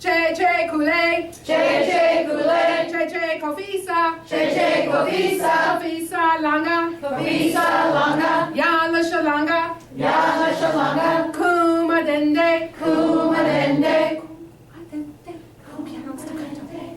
JJ Kool-Aid, JJ Kool-Aid, JJ Kofisa, JJ Kofisa, Kofisa Langa, Kofisa Langa, Yala Shalanga, Yala Shalanga, Kuma Dende, Kuma Dende,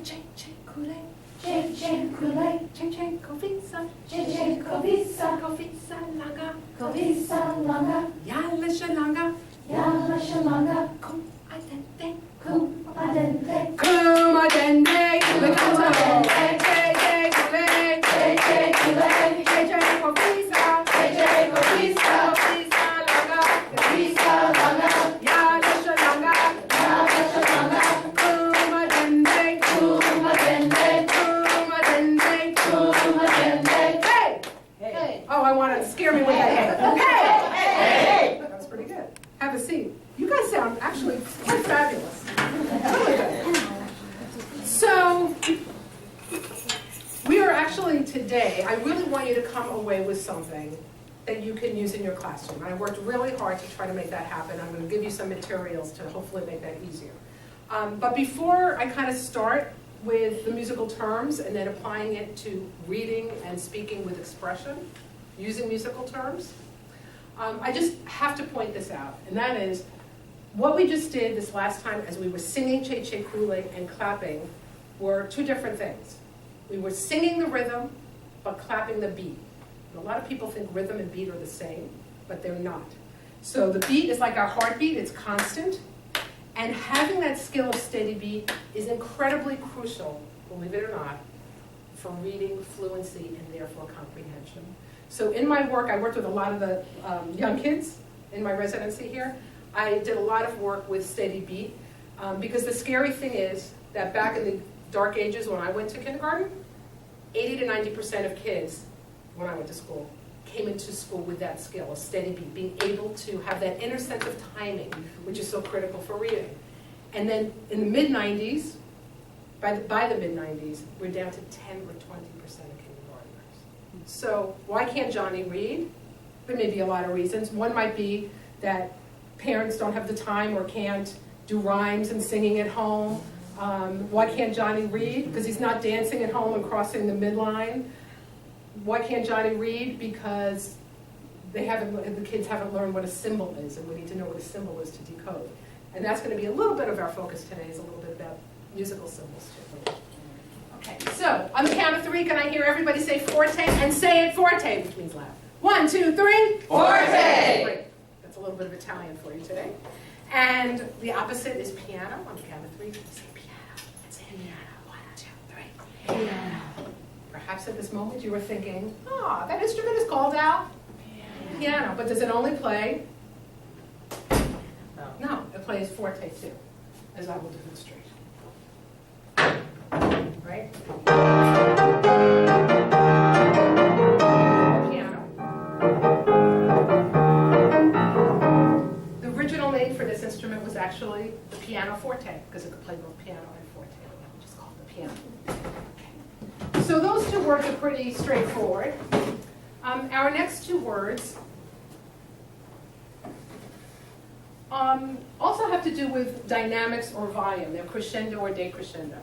JJ Kool-Aid, JJ Kool-Aid, JJ Kofisa, JJ Kofisa, Kofisa Langa, Kofisa Langa, Yala Shalanga, Yala Shalanga, Kuma Dende, Kuma Dende, Kuma Dende, Kuma Dende, JJ Kool-Aid, JJ Kool-Aid, JJ Kofisa, JJ Kofisa, Kofisa Langa, Kofisa Langa, Yala Shalanga, Yala Shalanga, Kuma Dende, Kuma Dende, Kuma Dende, Kuma Dende. Hey! Hey! Oh, I want to scare me with that hey! Hey! That was pretty good. Have a seat. You guys sound actually quite fabulous. Really good. So, we are actually today, I really want you to come away with something that you can use in your classroom. I worked really hard to try to make that happen. I'm going to give you some materials to hopefully make that easier. But before I kind of start with the musical terms and then applying it to reading and speaking with expression, using musical terms, I just have to point this out, and that is what we just did this last time as we were singing JJ Kool-Aid and clapping were two different things. We were singing the rhythm, but clapping the beat. And a lot of people think rhythm and beat are the same, but they're not. So the beat is like our heartbeat, it's constant. And having that skill of steady beat is incredibly crucial, believe it or not, for reading fluency and therefore comprehension. So in my work, I worked with a lot of the young kids in my residency here. I did a lot of work with steady beat because the scary thing is that back in the dark ages when I went to kindergarten, 80 to 90% of kids, when I went to school, came into school with that skill, a steady beat, being able to have that inner sense of timing, which is so critical for reading. And then in the mid-90s, by the mid-90s, we're down to 10 or 20% of kindergartners. So why can't Johnny read? There may be a lot of reasons. One might be that parents don't have the time or can't do rhymes and singing at home. Why can't Johnny read? Because he's not dancing at home and crossing the midline. Why can't Johnny read? Because the kids haven't learned what a symbol is, and we need to know what a symbol is to decode. And that's going to be a little bit of our focus today, is a little bit about musical symbols too. Okay, so on the count of three, can I hear everybody say forte and say it forte, which means loud. 1, 2, 3. Forte! Great. That's a little bit of Italian for you today. And the opposite is piano. On the count of three, say piano. Say piano. 1, 2, 3. Piano. Perhaps at this moment you were thinking, that instrument is called out piano. But does it only play? No, it plays forte too, as I will demonstrate. Right? Piano. The original name for this instrument was actually the pianoforte, because it could play both piano and forte. We just called it the piano. So those two words are pretty straightforward. Our next two words also have to do with dynamics or volume. They're crescendo or decrescendo.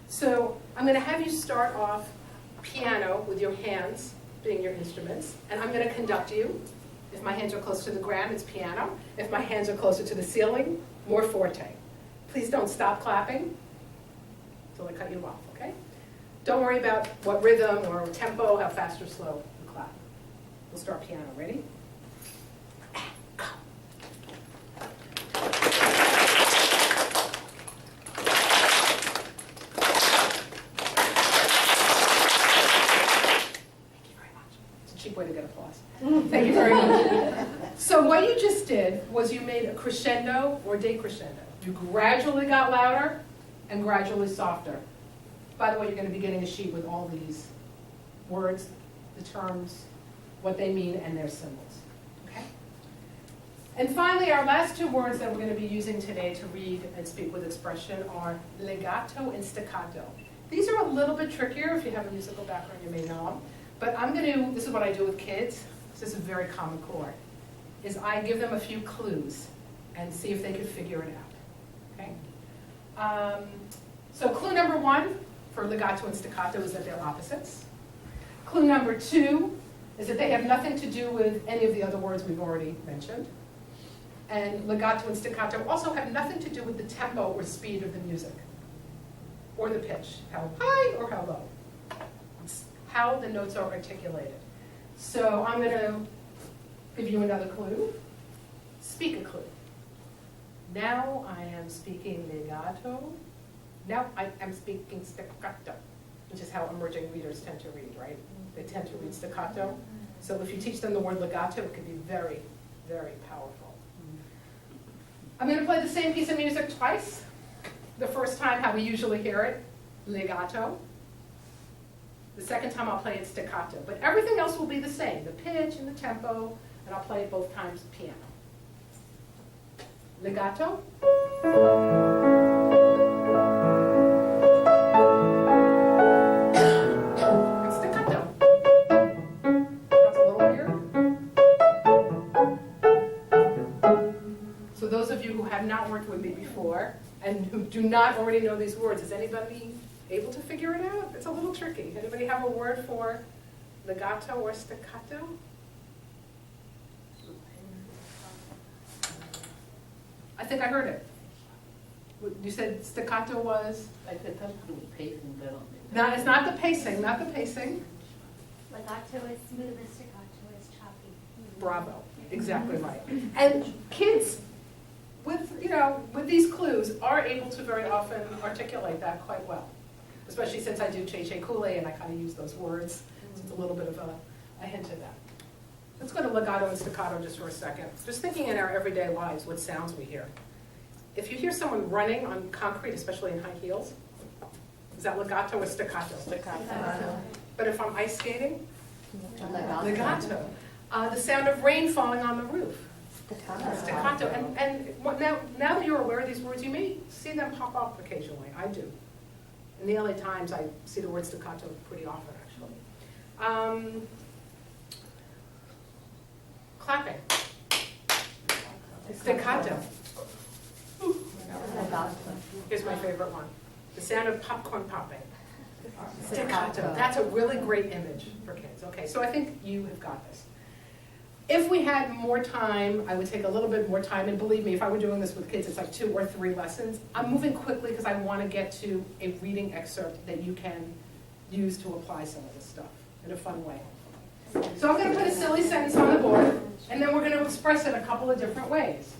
So I'm going to have you start off piano with your hands being your instruments, and I'm going to conduct you. If my hands are close to the ground, it's piano. If my hands are closer to the ceiling, more forte. Please don't stop clapping until I cut you off, okay? Don't worry about what rhythm or tempo, how fast or slow you clap. We'll start piano. Ready? Go. Thank you very much. It's a cheap way to get applause. Thank you very much. So what you just did was you made a crescendo or decrescendo. You gradually got louder and gradually softer. By the way, you're going to be getting a sheet with all these words, the terms, what they mean, and their symbols. Okay? And finally, our last two words that we're going to be using today to read and speak with expression are legato and staccato. These are a little bit trickier. If you have a musical background, you may know them. But this is what I do with kids. This is a very common chord. Is I give them a few clues and see if they can figure it out. Okay? So clue number 1 for legato and staccato is that they're opposites. Clue number 2 is that they have nothing to do with any of the other words we've already mentioned. And legato and staccato also have nothing to do with the tempo or speed of the music, or the pitch, how high or how low. It's how the notes are articulated. So I'm going to give you another clue. Speak a clue. Now I am speaking legato. Now I am speaking staccato, which is how emerging readers tend to read, right? They tend to read staccato. So if you teach them the word legato, it can be very, very powerful. I'm going to play the same piece of music twice. The first time, how we usually hear it, legato. The second time, I'll play it staccato. But everything else will be the same, the pitch and the tempo, and I'll play it both times piano. Legato. And staccato. That's a little weird. So those of you who have not worked with me before and who do not already know these words, is anybody able to figure it out? It's a little tricky. Anybody have a word for legato or staccato? I think I heard it. You said staccato was? I think that's the pacing, but I don't think. No, it's not the pacing, not the pacing. Legato is smooth and staccato is choppy. Bravo, exactly right. And kids, with these clues, are able to very often articulate that quite well. Especially since I do Che Kule and I kind of use those words. So it's a little bit of a hint of that. Let's go to legato and staccato just for a second. Just thinking in our everyday lives, what sounds we hear. If you hear someone running on concrete, especially in high heels, is that legato or staccato? Staccato. But if I'm ice skating, Legato. legato. The sound of rain falling on the roof. Staccato. And now that you're aware of these words, you may see them pop up occasionally. I do. In the LA Times, I see the word staccato pretty often, actually. Clapping. Staccato. Here's my favorite one. The sound of popcorn popping. Staccato. That's a really great image for kids. Okay, so I think you have got this. If we had more time, I would take a little bit more time, and believe me, if I were doing this with kids, it's like 2 or 3 lessons. I'm moving quickly because I want to get to a reading excerpt that you can use to apply some of this stuff in a fun way. So I'm going to put a silly sentence on the board, and then we're going to express it a couple of different ways.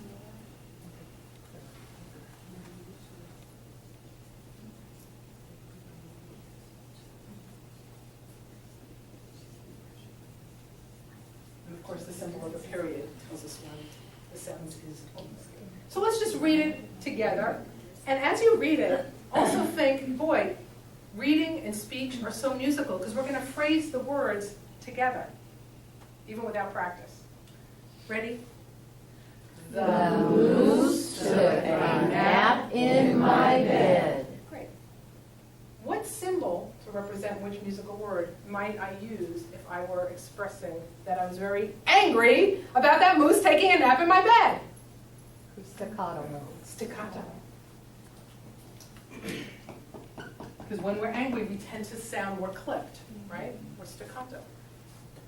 And of course, the symbol of a period tells us when the sentence is almost. So let's just read it together. And as you read it, also think, boy, reading and speech are so musical because we're going to phrase the words together, even without practice. Ready? The moose took a nap in my bed. Great. What symbol to represent which musical word might I use if I were expressing that I was very angry about that moose taking a nap in my bed? Staccato. Staccato. Because when we're angry, we tend to sound more clipped, right? Or staccato.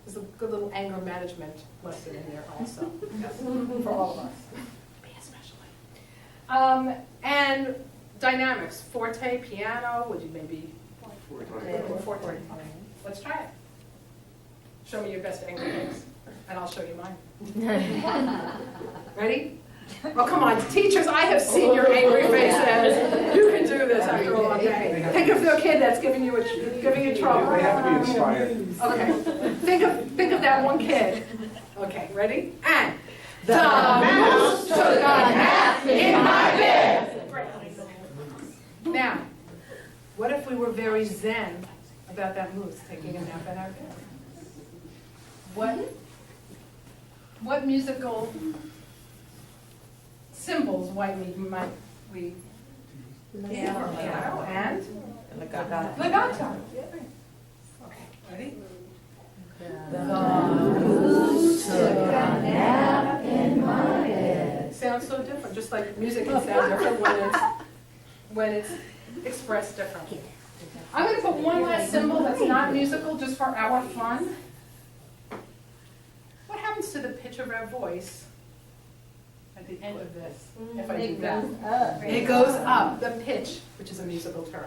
There's a good little anger management lesson in there also, yes, for all of us, me especially. And dynamics, forte, piano, would you maybe? Forte. Let's try it. Show me your best angry face, and I'll show you mine. Ready? Oh, come on, teachers, I have seen your angry faces. You can do this after a long day. Think of the kid that's giving you trouble. They have to be inspired. Okay, think of that one kid. Okay, ready? And the mouse took a nap in my bed. Great. Now, what if we were very zen about that moose taking a nap in our bed? What musical symbols might we piano and legato. Okay, ready? The moose took a nap in my bed. Sounds so different, just like music can sound different when it's expressed differently. I'm going to put one last symbol that's not musical, just for our fun. What happens to the pitch of our voice at the end of this if I do that? It goes up, the pitch, which is a musical term.